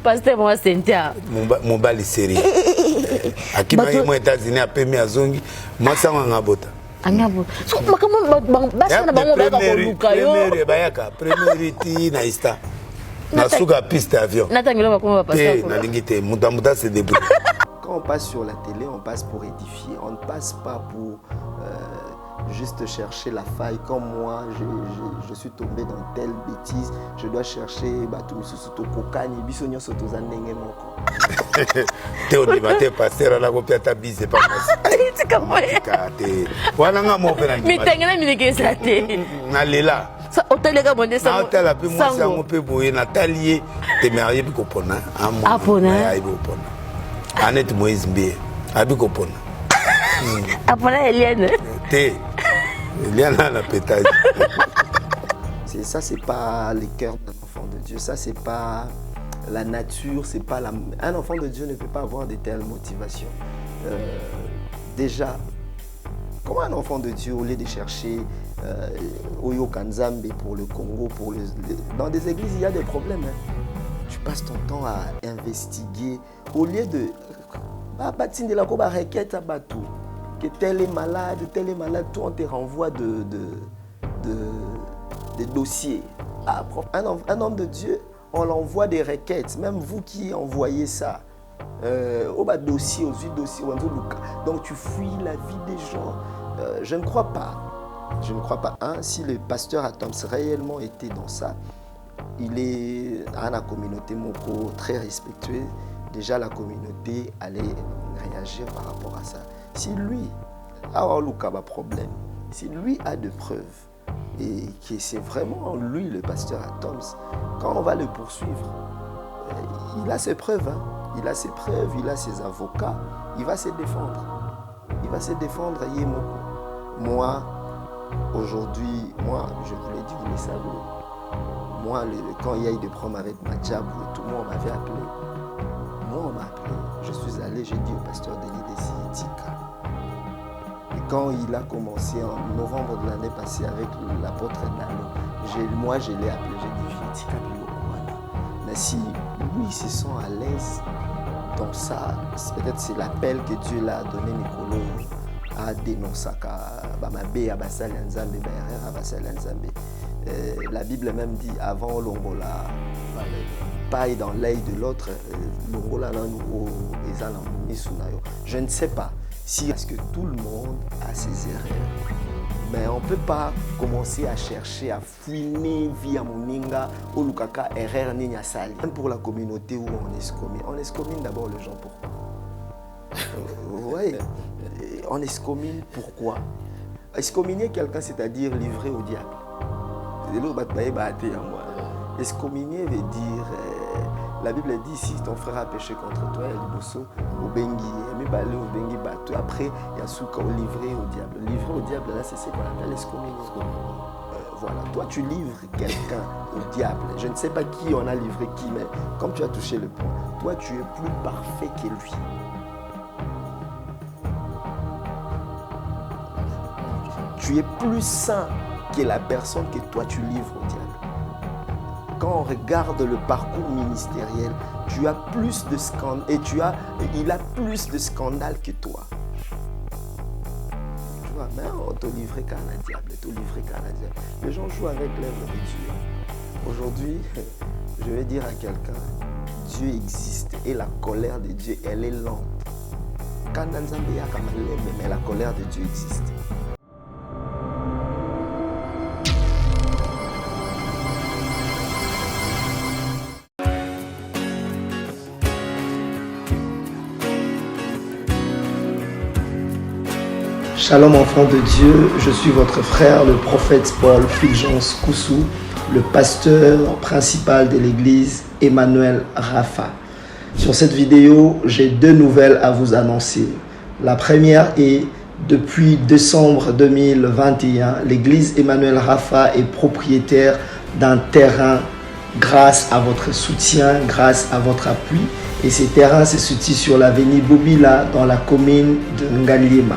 Pasteur moi Cynthia. Mon bali série. Akima yi moi États-Unis a pemi azongi, masanga ngabota. Angabo. So makama basa na bango ba ko luka yo. Première bayaka, première ti na ista. Na suka piste avion. Natangelo bakoma pasteur. Na lingite muta se débrouille. Quand on passe sur la télé, on passe pour édifier, on ne passe pas pour juste chercher la faille. Comme moi, je suis tombé dans telle bêtise, je dois chercher Théo Dimaté, pasteur, la copie à ta bise, c'est pas possible. C'est comme moi. Voilà, on a mon père. Mais t'es un ami qui est là. Nalela. Ça, hôtel est bon, ça. Hôtel a pu moi, ça, on peut bouiller. Nathalie, t'es marié, puis qu'on pona. Ah, pona. Annette Moïse Mbé, abi kopona. Apona Eliane. Té. Eliane a la pétage. Ça c'est pas le cœur d'un enfant de Dieu, ça c'est pas la nature, c'est pas un enfant de Dieu ne peut pas avoir de telles motivations. Déjà, comment un enfant de Dieu, au lieu de chercher Oyo Kanzambe pour le Congo, dans des églises il y a des problèmes. Hein. Tu passes ton temps à investiguer au lieu de que tel est malade, tout on te renvoie des dossiers. Un homme de Dieu, on l'envoie des requêtes, même vous qui envoyez ça au dossier, donc tu fuis la vie des gens. Je ne crois pas. Si le pasteur Atoms réellement était dans ça, il est à la communauté Moko très respectueux. Déjà la communauté allait réagir par rapport à ça. Si lui a un problème, si lui a des preuves et que c'est vraiment lui le pasteur Atoms, quand on va le poursuivre, il a ses preuves, hein. Il a ses preuves, il a ses avocats, il va se défendre. Il va se défendre à Yemoko. Moi, aujourd'hui, je vous l'ai dit, vous le savez. Moi, quand il y a eu des problèmes avec Madjabou et tout, moi, on m'avait appelé. On m'a appelé. Je suis allé, j'ai dit au pasteur Denis Desitika. Et quand il a commencé en novembre de l'année passée avec l'apôtre Nalo, moi, je l'ai appelé, j'ai dit, Tika Biloko. Mais si lui, il se sent à l'aise dans ça, peut-être c'est l'appel que Dieu l'a donné, Nicolo, à dénoncer la Bible même dit avant l'ongola paille dans l'œil de l'autre, l'ongola je ne sais pas si parce que tout le monde a ses erreurs, mais on ne peut pas commencer à chercher à fouiner via moninga ou lukaka erreur ni sali. Même pour la communauté où on excomine d'abord les gens. Pourquoi? Oui, on excomine pourquoi? Excominer quelqu'un, c'est-à-dire livrer au diable. Excommunier veut dire, la Bible dit, si ton frère a péché contre toi, après il y a souka au livré au diable. Livrer au diable, là, c'est ce qu'on appelle excommunier. Voilà, toi tu livres quelqu'un au diable. Je ne sais pas qui on a livré qui, mais comme tu as touché le point, toi tu es plus parfait que lui. Tu es plus saint que la personne que toi tu livres au diable. Quand on regarde le parcours ministériel, tu as plus de scandales et il a plus de scandales que toi. Tu vois, mais on te livre qu'à un diable, Les gens jouent avec l'œuvre de Dieu. Aujourd'hui, je vais dire à quelqu'un, Dieu existe et la colère de Dieu, elle est lente. Mais la colère de Dieu existe. Shalom enfants de Dieu, je suis votre frère, le prophète Paul Fulgence Koussou, le pasteur principal de l'église Emmanuel Rapha. Sur cette vidéo, j'ai deux nouvelles à vous annoncer. La première est, depuis décembre 2021, l'église Emmanuel Rapha est propriétaire d'un terrain grâce à votre soutien, grâce à votre appui. Et ce terrain se situe sur l'avenue Bobila dans la commune de Ngaliema.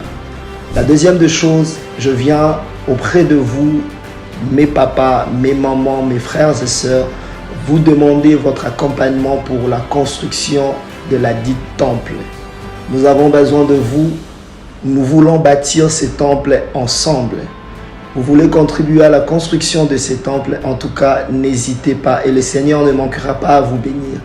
La deuxième des choses, je viens auprès de vous, mes papas, mes mamans, mes frères et sœurs, vous demandez votre accompagnement pour la construction de la dite temple. Nous avons besoin de vous. Nous voulons bâtir ces temples ensemble. Vous voulez contribuer à la construction de ces temples, en tout cas, n'hésitez pas et le Seigneur ne manquera pas à vous bénir.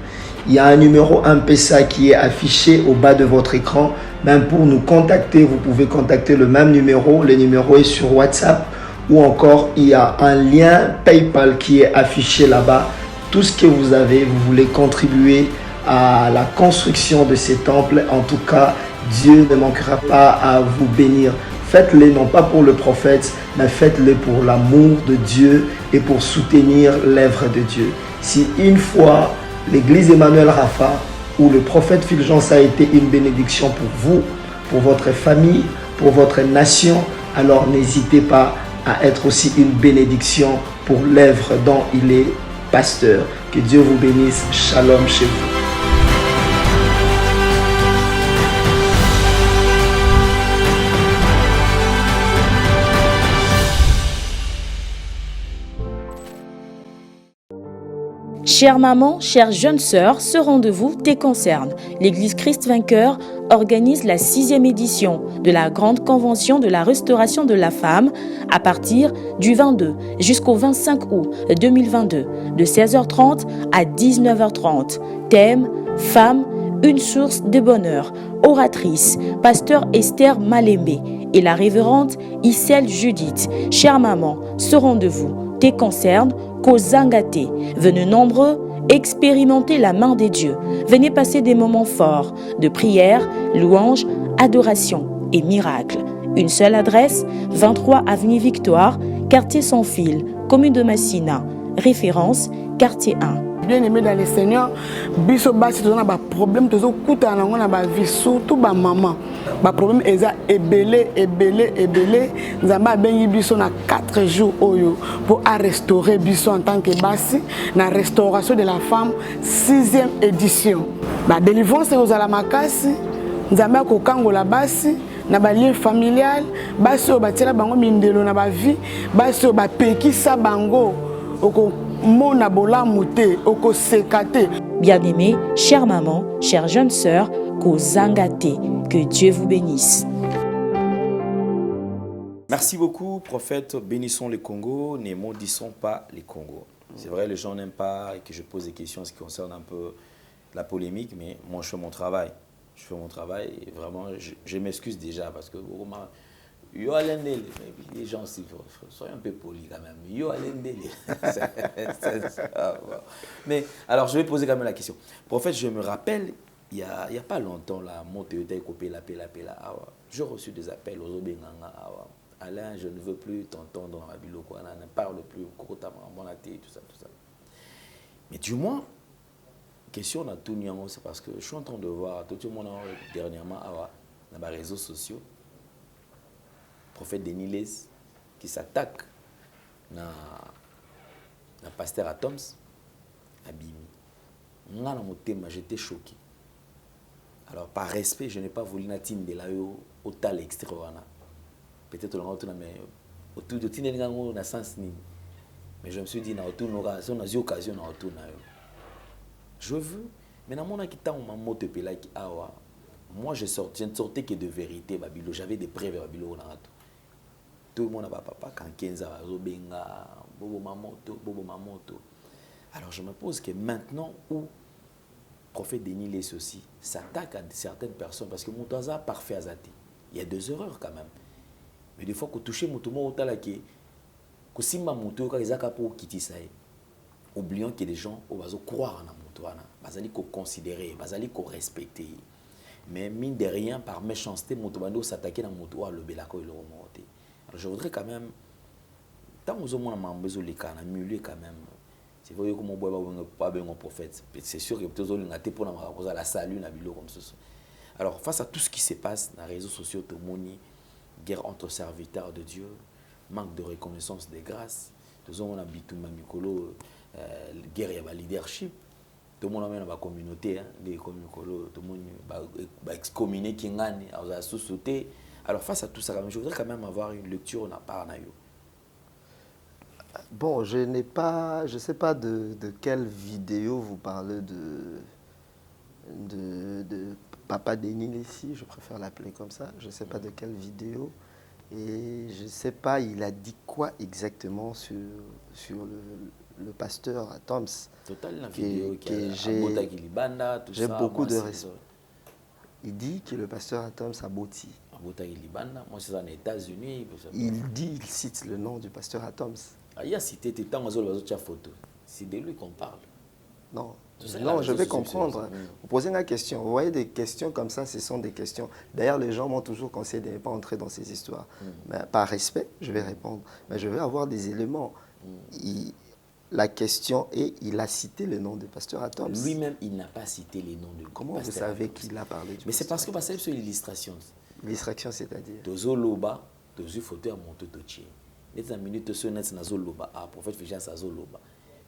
Il y a un numéro M-Pesa qui est affiché au bas de votre écran. Même pour nous contacter, vous pouvez contacter le même numéro. Le numéro est sur WhatsApp ou encore il y a un lien PayPal qui est affiché là-bas. Tout ce que vous avez, vous voulez contribuer à la construction de ces temples. En tout cas, Dieu ne manquera pas à vous bénir. Faites-le non pas pour le prophète, mais faites-le pour l'amour de Dieu et pour soutenir l'œuvre de Dieu. Si une fois l'église Emmanuel Rapha ou le prophète Fulgence a été une bénédiction pour vous, pour votre famille, pour votre nation, alors n'hésitez pas à être aussi une bénédiction pour l'œuvre dont il est pasteur. Que Dieu vous bénisse. Shalom chez vous. Chère maman, chère jeune sœur, ce rendez-vous te concerne. L'Église Christ Vainqueur organise la 6e édition de la Grande Convention de la Restauration de la Femme à partir du 22 jusqu'au 25 août 2022, de 16h30 à 19h30. Thème « Femme, une source de bonheur ». Oratrice, pasteur Esther Malembe et la révérende Issel Judith. Chère maman, ce rendez-vous te concerne. Kozangate. Venez nombreux expérimenter la main des dieux. Venez passer des moments forts de prière, louange, adoration et miracle. Une seule adresse, 23 avenue Victoire, quartier Sans Fil, commune de Massina. Référence, quartier 1. Bien-aimé dans le Seigneur, biso basi tozana ba problème tozo kuta nango na ba vie surtout ba maman. Ba problème eza ebelé nzamba bengi biso na 4 jours oyo pour restaurer biso en tant que basi na restauration de la femme 6e édition. Ba délivrance ozala makasi nzamba ko kangola basi na ba lien familial basi o batela bango mindelo na ba vie basi o ba pekisa bango oko Bien-aimée, chère maman, chère jeune sœur, Kozangate, que Dieu vous bénisse. Merci beaucoup, prophète. Bénissons le Congo, ne maudissons pas les Congo. C'est vrai, les gens n'aiment pas que je pose des questions en ce qui concerne un peu la polémique, mais moi je fais mon travail. Je fais mon travail et vraiment, je m'excuse déjà parce que les gens aussi, soyez un peu polis quand même. Mais alors, je vais poser quand même la question. Prophète, je me rappelle, il n'y a pas longtemps, là, mon théoté coupé la paix. J'ai reçu des appels aux Obenganga. Alain, je ne veux plus t'entendre dans ma ville, ne parle plus, tout ça. Mais du moins, question à tout le monde, c'est parce que je suis en train de voir tout le monde dernièrement dans les réseaux sociaux. Prophète Denis Les qui s'attaque na pasteur Atoms Abimi. J'étais choqué. Alors par respect, je n'ai pas voulu natine de la au tal extérieur. Peut-être on a mais autour de tinengango na sens ni. Mais je me suis dit na autour n'aura on a eu occasion na autour na yo. Je veux mais na mona kita on m'a moto pela ki awa. Moi je ne sortais que de vérité babilo, j'avais des preuves babilo na tout. Tout le monde a papa quand 15 ans, Zobenga, Bobo Mamoto. Alors je me pose que maintenant où le prophète Denis Les aussi s'attaque à certaines personnes, parce que mon temps a parfait azati. Il y a 2 erreurs quand même. Mais des fois, qu'on touche mon tomo au talaki, que si ma moto, quand ils ont pour quitter ça, oublions que les gens vont croire en la moto, ils vont considérer, ils vont respecter. Mais mine de rien, par méchanceté, mon tomo s'attaquer à la moto, le belako il remonté. Je voudrais quand même, tant que nous avons besoin de milieu quand même, c'est vrai que mon boy pas bien un prophète. C'est sûr que peut-être on a été pour la salut na bilo comme ça. Alors face à tout ce qui se passe dans les réseaux sociaux, tout le monde guerre entre serviteurs de Dieu, manque de reconnaissance des grâces, tout le monde a bitumba mikolo, guerre et la leadership, tout le monde a même la communauté, les communautés, tout le monde va excommunier qui gagne, a sous-sauté. Alors face à tout ça, je voudrais quand même avoir une lecture on a pas en ayo. Bon, je ne sais pas de quelle vidéo vous parlez de Papa Denis Lessi, je préfère l'appeler comme ça. Je ne sais pas de quelle vidéo. Et je ne sais pas, il a dit quoi exactement sur le pasteur Toms. Total, la vidéo j'ai beaucoup de respect. Il dit que le pasteur Toms a boti. Moi, c'est en États-Unis. Il cite le nom du pasteur Toms. Il y a cité des photos. C'est de lui qu'on parle. Non, non, je vais comprendre. Vous posez une question. Vous voyez des questions comme ça, ce sont des questions. D'ailleurs, les gens m'ont toujours conseillé de ne pas entrer dans ces histoires. Mais par respect, je vais répondre. Mais je vais avoir des éléments. La question est, il a cité le nom du pasteur Atoms. Lui-même, il n'a pas cité les noms de Comment vous savez qu'il a parlé du Mais c'est parce que c'est sur l'illustration. L'illustration, c'est-à-dire Tozo loba, tozo photo à monto tochi. Les minutes sur net nazo loba, ah prophète Fijas nazo loba.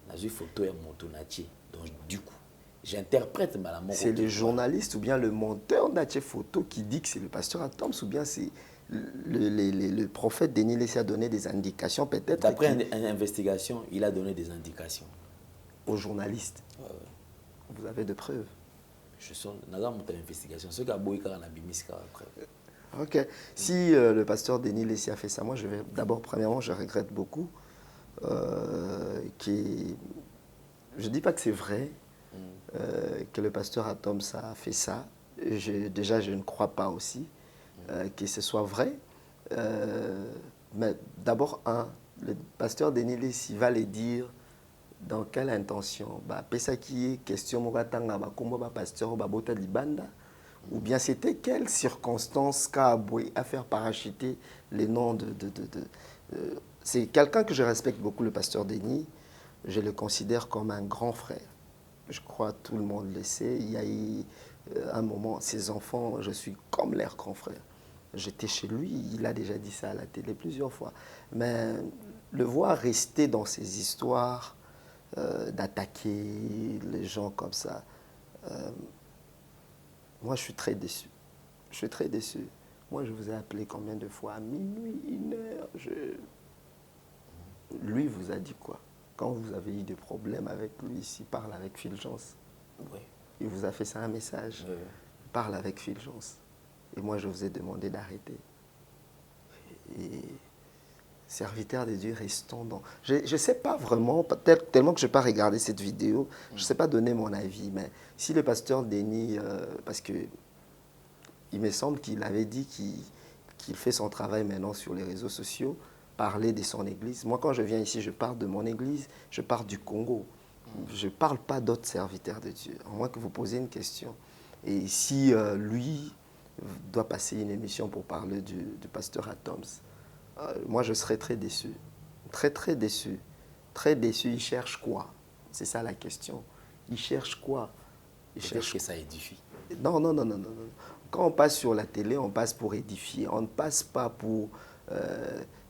Nazo photo à monto nachi. Donc du coup, j'interprète malamment. C'est le journaliste ou bien le monteur d'Aché Photo qui dit que c'est le pasteur Atoms ou bien c'est le prophète Denis Lessi a donné des indications peut-être. D'après une investigation, il a donné des indications. Aux journalistes. Vous avez de preuves? Je suis dans mon investigation. Ce qu'a beau écrire après. Ok. Si le pasteur Denis Lessi a fait ça, moi je vais d'abord, premièrement, je regrette beaucoup. Je ne dis pas que c'est vrai que le pasteur Atoms a fait ça. Déjà, je ne crois pas aussi que ce soit vrai. Mais d'abord, le pasteur Denis Lessi va les dire dans quelle intention. Pesa qui est question mogatanga bakombo ba pasteur ba bota libanda ou bien c'était quelles circonstances qu'a à faire parachuter les noms c'est quelqu'un que je respecte beaucoup, le pasteur Denis. Je le considère comme un grand frère. Je crois que tout le monde le sait. Il y a eu un moment, ses enfants, je suis comme leur grand frère. J'étais chez lui, il a déjà dit ça à la télé plusieurs fois. Mais le voir rester dans ces histoires d'attaquer les gens comme ça, moi je suis très déçu. Je suis très déçu. Moi je vous ai appelé combien de fois? À minuit, 1h. Lui vous a dit quoi? Quand vous avez eu des problèmes avec lui, s'il parle avec Fulgence, oui. Il vous a fait ça un message. Oui. Parle avec Fulgence. Et moi, je vous ai demandé d'arrêter. Et serviteur de Dieu, restons dans... Je ne sais pas vraiment, tellement que je n'ai pas regardé cette vidéo, je ne sais pas donner mon avis, mais si le pasteur Denis, parce que il me semble qu'il avait dit qu'il fait son travail maintenant sur les réseaux sociaux, parler de son église. Moi, quand je viens ici, je parle de mon église, je parle du Congo. Je ne parle pas d'autres serviteurs de Dieu, à moins que vous posiez une question. Et si lui doit passer une émission pour parler du pasteur Atoms, moi, je serais très déçu. Très, très déçu. Très déçu. Il cherche quoi? C'est ça la question. Il cherche quoi? Il cherche que ça édifie. Non, non, non, non, non. Quand on passe sur la télé, on passe pour édifier. On ne passe pas pour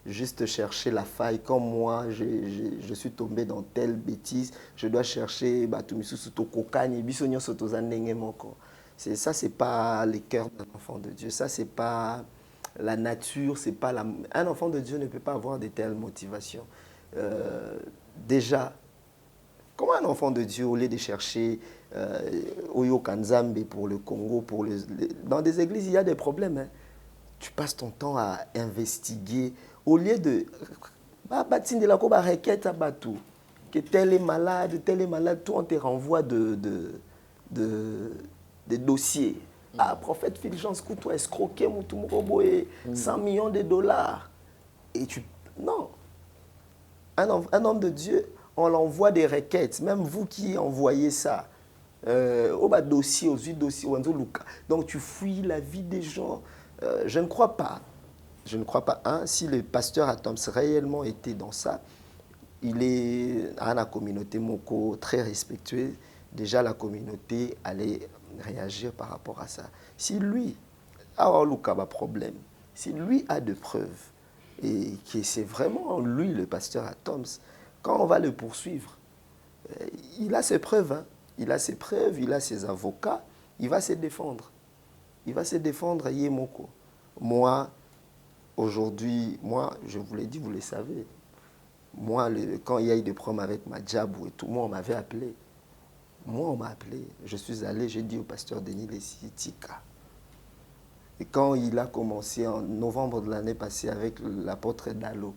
juste chercher la faille. Comme moi, je suis tombé dans telle bêtise, je dois chercher ça, c'est pas le cœur d'un enfant de Dieu. Ça, c'est pas la nature. C'est pas un enfant de Dieu ne peut pas avoir de telles motivations. Déjà, comment un enfant de Dieu, au lieu de chercher Oyo Kanzambe pour le Congo, dans des églises, il y a des problèmes. Hein. Tu passes ton temps à investiguer. Au lieu de... que tel est malade, tout, on te renvoie des dossiers. Ah, prophète Fulgence, toi, escroqué, 100 millions de dollars. Et tu... Non. Un homme de Dieu, on l'envoie des requêtes. Même vous qui envoyez ça, au bas dossier, aux dossiers, donc tu fouilles la vie des gens. Je ne crois pas. Je ne crois pas. Si le pasteur Atoms réellement était dans ça, il est à la communauté Moko très respectueux. Déjà, la communauté allait réagir par rapport à ça. Si lui a un problème, si lui a de preuves, et que c'est vraiment lui le pasteur Atoms, quand on va le poursuivre, il a ses preuves. Hein. Il a ses preuves, il a ses avocats, il va se défendre. Il va se défendre, Yemoko. Moi, aujourd'hui, je vous l'ai dit, vous le savez, Moi, quand il y a eu des problèmes avec ma Djabou et tout, moi, on m'avait appelé. Moi, on m'a appelé. Je suis allé, j'ai dit au pasteur Denis Lessi, Tika. Et quand il a commencé en novembre de l'année passée avec l'apôtre Dalo,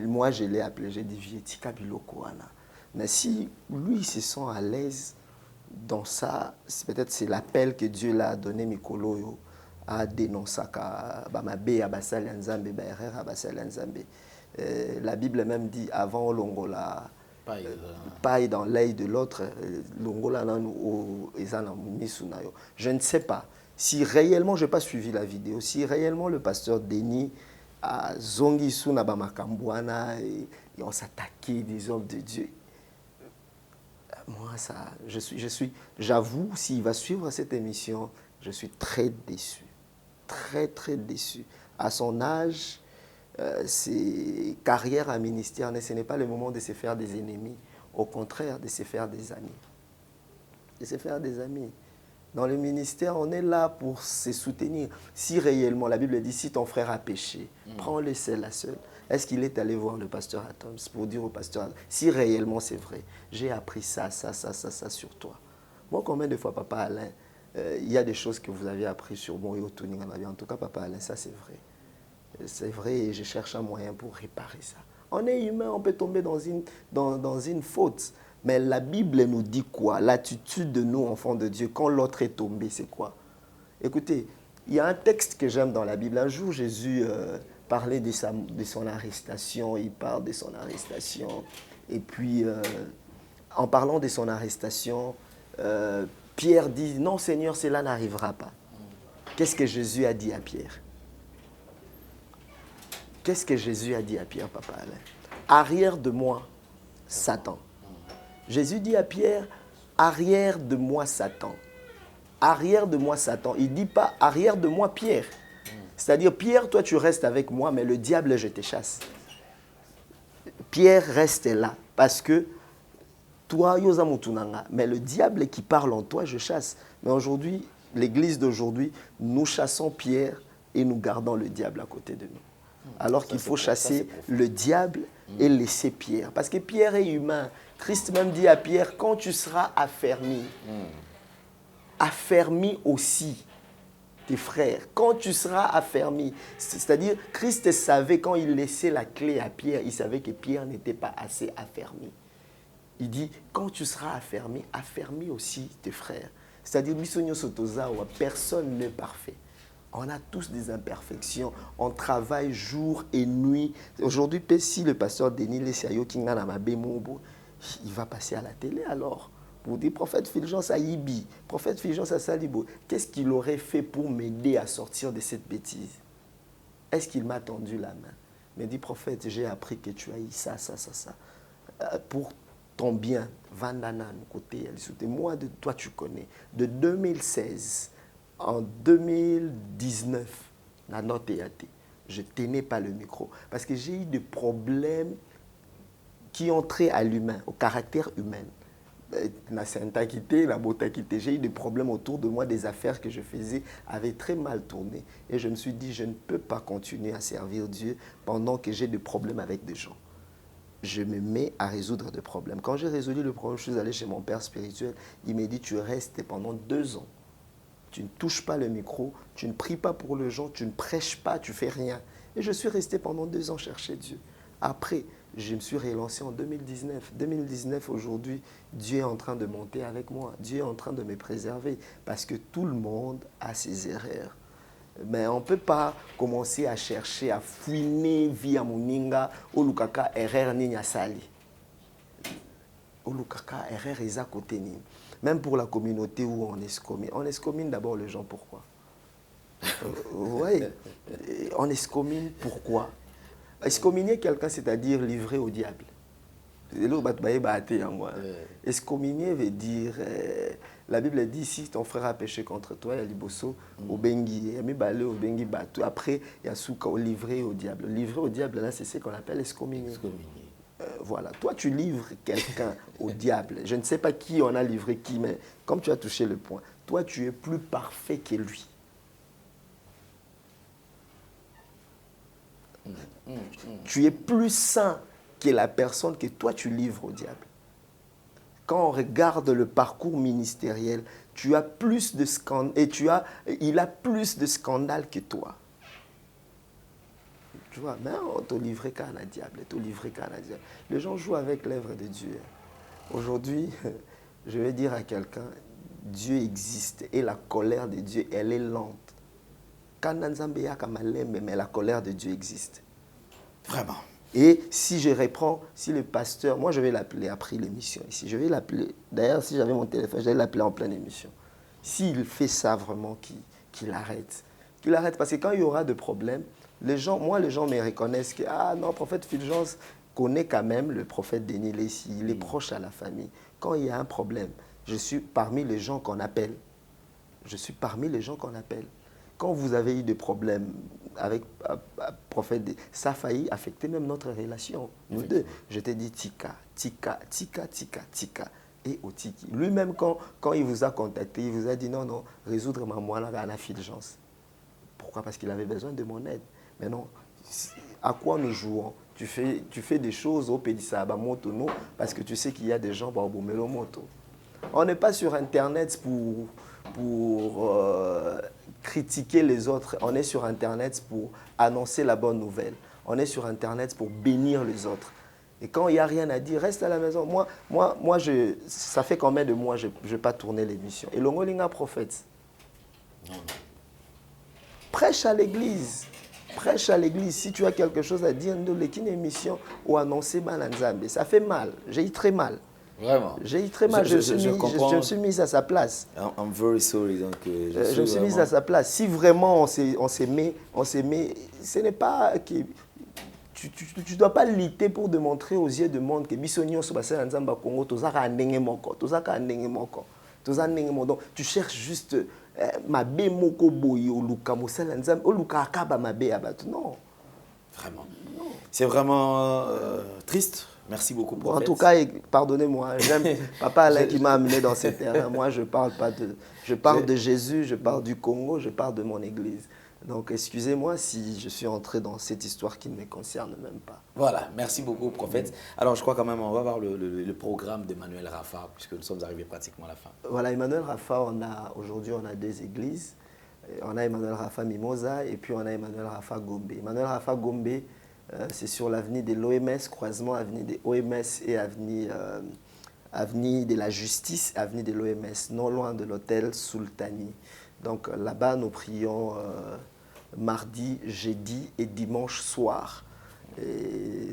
moi, je l'ai appelé, j'ai dit, viens, Tika Biloko, Anna. Mais si lui, il se sent à l'aise dans ça, peut-être c'est l'appel que Dieu l'a donné, Mikolo, à dénoncer la Bible même dit avant Longola, paille dans l'œil de l'autre, Longola je ne sais pas si réellement, je n'ai pas suivi la vidéo, si réellement le pasteur Denis a zongi suna bamakambuana et on s'attaquait des hommes de Dieu. Moi, ça, j'avoue, s'il va suivre cette émission, je suis très déçu. Très, très déçu. À son âge, ses carrières à ministère, ce n'est pas le moment de se faire des ennemis. Au contraire, de se faire des amis. De se faire des amis. Dans le ministère, on est là pour se soutenir. Si réellement, la Bible dit, si ton frère a péché, prends-le seul à seul. Est-ce qu'il est allé voir le pasteur Atoms pour dire au pasteur, si réellement c'est vrai, j'ai appris ça sur toi. Moi, combien de fois, Papa Alain, il y a des choses que vous avez appris sur moi et au Tony dans ma vie. En tout cas, Papa Alain, ça c'est vrai. C'est vrai et je cherche un moyen pour réparer ça. On est humain, on peut tomber dans une faute. Mais la Bible nous dit quoi? L'attitude de nous, enfants de Dieu, quand l'autre est tombé, c'est quoi? Écoutez, il y a un texte que j'aime dans la Bible. Un jour, Jésus parlait de son arrestation. Il parle de son arrestation. Et puis, en parlant de son arrestation, Pierre dit, non Seigneur, cela n'arrivera pas. Qu'est-ce que Jésus a dit à Pierre? Qu'est-ce que Jésus a dit à Pierre, Papa Alain? Arrière de moi, Satan. Jésus dit à Pierre, arrière de moi, Satan. Arrière de moi, Satan. Il ne dit pas arrière de moi, Pierre. C'est-à-dire, Pierre, toi, tu restes avec moi, mais le diable, je te chasse. Pierre reste là, parce que toi, Yosamutunanga, mais le diable qui parle en toi, je chasse. Mais aujourd'hui, l'église d'aujourd'hui, nous chassons Pierre et nous gardons le diable à côté de nous. Alors qu'il faut chasser le diable et laisser Pierre. Parce que Pierre est humain. Christ même dit à Pierre, quand tu seras affermi, affermi aussi tes frères. Quand tu seras affermi, c'est-à-dire Christ savait quand il laissait la clé à Pierre, il savait que Pierre n'était pas assez affermi. Il dit, quand tu seras affermi, affermis aussi tes frères. C'est-à-dire, personne n'est parfait. On a tous des imperfections. On travaille jour et nuit. Aujourd'hui, si le pasteur Denis Lesiayo il va passer à la télé alors. Pour dire, prophète Fulgence à Ibi, prophète Fulgence à Salibo, qu'est-ce qu'il aurait fait pour m'aider à sortir de cette bêtise? Est-ce qu'il m'a tendu la main? Il me dit, prophète, j'ai appris que tu as eu ça. Pour ton bien, Vandana, côté, moi, toi, tu connais. De 2016 en 2019, la note est hâtée. Je ne tenais pas le micro. Parce que j'ai eu des problèmes qui ont trait à l'humain, au caractère humain. J'ai eu des problèmes autour de moi, des affaires que je faisais avaient très mal tourné. Et je me suis dit, je ne peux pas continuer à servir Dieu pendant que j'ai des problèmes avec des gens. Je me mets à résoudre des problèmes. Quand j'ai résolu le problème, je suis allé chez mon père spirituel. Il m'a dit, tu restes pendant 2 ans. Tu ne touches pas le micro, tu ne pries pas pour les gens, tu ne prêches pas, tu ne fais rien. Et je suis resté pendant 2 ans chercher Dieu. Après, je me suis relancé en 2019. 2019, aujourd'hui, Dieu est en train de monter avec moi. Dieu est en train de me préserver parce que tout le monde a ses erreurs. Mais on ne peut pas commencer à chercher, à fouiner via Moninga, ou Lukaka, erreur ni nyasali. Ou Lukaka, erreur est à côté ni. Même pour la communauté où on excomine d'abord les gens, pourquoi? Oui, on excomine pourquoi? Excommunier quelqu'un, c'est-à-dire livrer au diable. Excommunier veut dire, la Bible dit, si ton frère a péché contre toi, il y a liboso, au bengi, après, il y a souka, livrer au diable. Livrer au diable, là, c'est ce qu'on appelle excommunier. Voilà, toi tu livres quelqu'un au diable. Je ne sais pas qui on a livré qui, mais comme tu as touché le point, toi tu es plus parfait que lui. Tu es plus saint que la personne que toi tu livres au diable. Quand on regarde le parcours ministériel, tu as plus de scandales et il a plus de scandales que toi. Tu vois, mais on t'a livré qu'à un diable, on t'a livré qu'à un diable. Les gens jouent avec l'œuvre de Dieu. Aujourd'hui, je vais dire à quelqu'un, Dieu existe et la colère de Dieu, elle est lente. Quand mais la colère de Dieu existe. Vraiment. Et si je reprends, si le pasteur, moi je vais l'appeler après l'émission ici, je vais l'appeler, d'ailleurs si j'avais mon téléphone, je vais l'appeler en pleine émission. S'il fait ça vraiment, qu'il arrête. Qu'il arrête, parce que quand il y aura de problèmes, les gens me reconnaissent que, ah non, prophète Fulgence connaît quand même le prophète Denis Lessi, il est proche à la famille. Quand il y a un problème, je suis parmi les gens qu'on appelle. Je suis parmi les gens qu'on appelle. Quand vous avez eu des problèmes avec le prophète, ça a failli affecter même notre relation. Nous deux, je t'ai dit tika, tika, tika, tika, tika. Et au tiki. Lui-même, quand il vous a contacté, il vous a dit non, non, résoudre ma moelle à la fulgence. Pourquoi? Parce qu'il avait besoin de mon aide. Mais non, à quoi nous jouons? Tu fais des choses au Pédissaba Moto, non, parce que tu sais qu'il y a des gens au Bomelo Moto. On n'est pas sur Internet pour critiquer les autres. On est sur Internet pour annoncer la bonne nouvelle. On est sur Internet pour bénir les autres. Et quand il n'y a rien à dire, reste à la maison. Moi ça fait combien de mois je ne vais pas tourner l'émission. Et l'Ongolinga prophète. Prêche à l'église. Prêche à l'église. Si tu as quelque chose à dire, nous l'équipe émission ou annoncer Balanzambe. Ça fait mal. J'ai eu très mal. Vraiment. J'ai eu très mal. Je me suis mise à sa place. I'm very sorry. Donc, je me suis mise à sa place. Si vraiment on s'aimait, ce n'est pas que... Tu ne dois pas lutter pour démontrer aux yeux du monde que Bissonio Sobasel Nzamba Congo, donc tu cherches juste ma bé moko boy ou luka mosala nzambe ou luka akaba ma bé abatu. Non. Vraiment. C'est vraiment triste. Merci beaucoup, prophète. En tout cas, pardonnez-moi, j'aime Papa Alain qui m'a amené dans ces terrains. Moi, je parle pas de... Je parle de Jésus, je parle du Congo, je parle de mon église. Donc, excusez-moi si je suis entré dans cette histoire qui ne me concerne même pas. Voilà, merci beaucoup, prophète. Alors, je crois quand même, on va voir le programme d'Emmanuel Rafa, puisque nous sommes arrivés pratiquement à la fin. Voilà, Emmanuel Rafa, aujourd'hui, on a deux églises. On a Emmanuel Rafa Mimosa et puis on a Emmanuel Rafa Gombe. Emmanuel Rafa Gombe, c'est sur l'avenue de l'OMS, croisement avenue de l'OMS et avenue de la Justice, avenue de l'OMS, non loin de l'hôtel Sultani. Donc là-bas, nous prions mardi, jeudi et dimanche soir.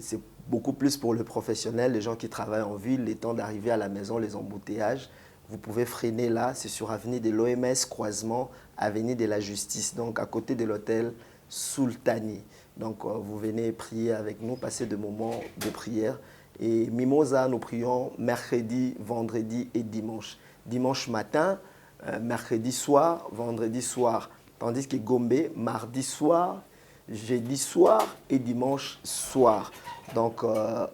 C'est beaucoup plus pour le professionnel, les gens qui travaillent en ville, les temps d'arriver à la maison, les embouteillages. Vous pouvez freiner là, c'est sur avenue de l'OMS, croisement, avenue de la Justice, donc à côté de l'hôtel Sultani. Donc vous venez prier avec nous, passer des moments de prière. Et Mimosa, nous prions mercredi, vendredi et dimanche. Dimanche matin, mercredi soir, vendredi soir. Tandis que Gombe, mardi soir, jeudi soir et dimanche soir. Donc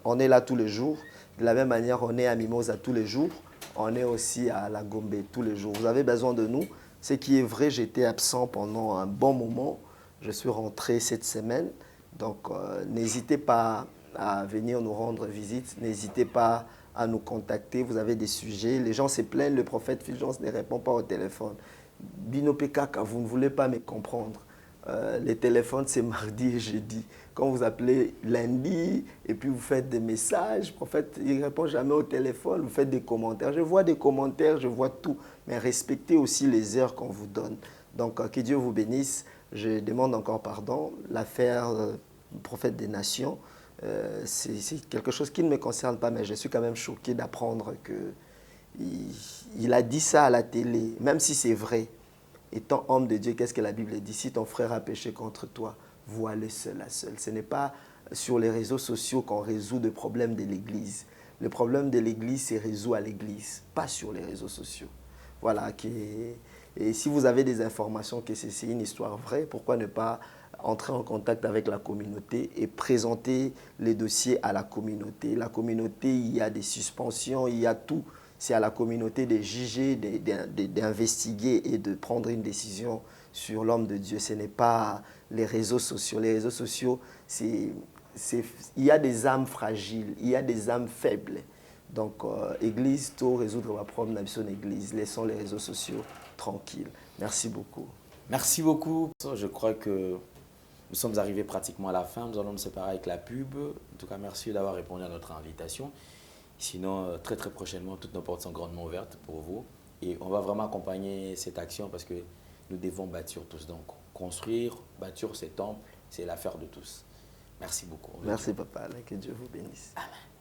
on est là tous les jours. De la même manière, on est à Mimosa tous les jours. On est aussi à la Gombe tous les jours. Vous avez besoin de nous. Ce qui est vrai, j'étais absent pendant un bon moment. Je suis rentré cette semaine. Donc n'hésitez pas à venir nous rendre visite. N'hésitez pas à nous contacter. Vous avez des sujets. Les gens se plaignent. Le prophète Fulgence ne répond pas au téléphone. Bino Pekaka, vous ne voulez pas me comprendre. Les téléphones, c'est mardi et jeudi. Quand vous appelez lundi et puis vous faites des messages, le prophète, il ne répond jamais au téléphone, vous faites des commentaires. Je vois des commentaires, je vois tout. Mais respectez aussi les heures qu'on vous donne. Donc, que Dieu vous bénisse. Je demande encore pardon. L'affaire prophète des nations, c'est quelque chose qui ne me concerne pas, mais je suis quand même choqué d'apprendre qu'il a dit ça à la télé, même si c'est vrai. Étant homme de Dieu, qu'est-ce que la Bible dit? Si ton frère a péché contre toi, vois-le seul à seul. Ce n'est pas sur les réseaux sociaux qu'on résout le problème de l'Église. Le problème de l'Église se résout à l'Église, pas sur les réseaux sociaux. Voilà. Et si vous avez des informations que c'est une histoire vraie, pourquoi ne pas entrer en contact avec la communauté et présenter les dossiers à la communauté. La communauté, il y a des suspensions, il y a tout. C'est à la communauté de juger, d'investiguer et de prendre une décision sur l'homme de Dieu. Ce n'est pas les réseaux sociaux. Les réseaux sociaux, il y a des âmes fragiles, il y a des âmes faibles. Donc, Église, tout résoudre ma problème dans son Église. Laissons les réseaux sociaux tranquilles. Merci beaucoup. Merci beaucoup. Je crois que nous sommes arrivés pratiquement à la fin. Nous allons nous séparer avec la pub. En tout cas, merci d'avoir répondu à notre invitation. Sinon, très très prochainement, toutes nos portes sont grandement ouvertes pour vous. Et on va vraiment accompagner cette action parce que nous devons bâtir tous. Donc, construire, bâtir ces temples, c'est l'affaire de tous. Merci beaucoup. Merci, papa. Que Dieu vous bénisse. Amen.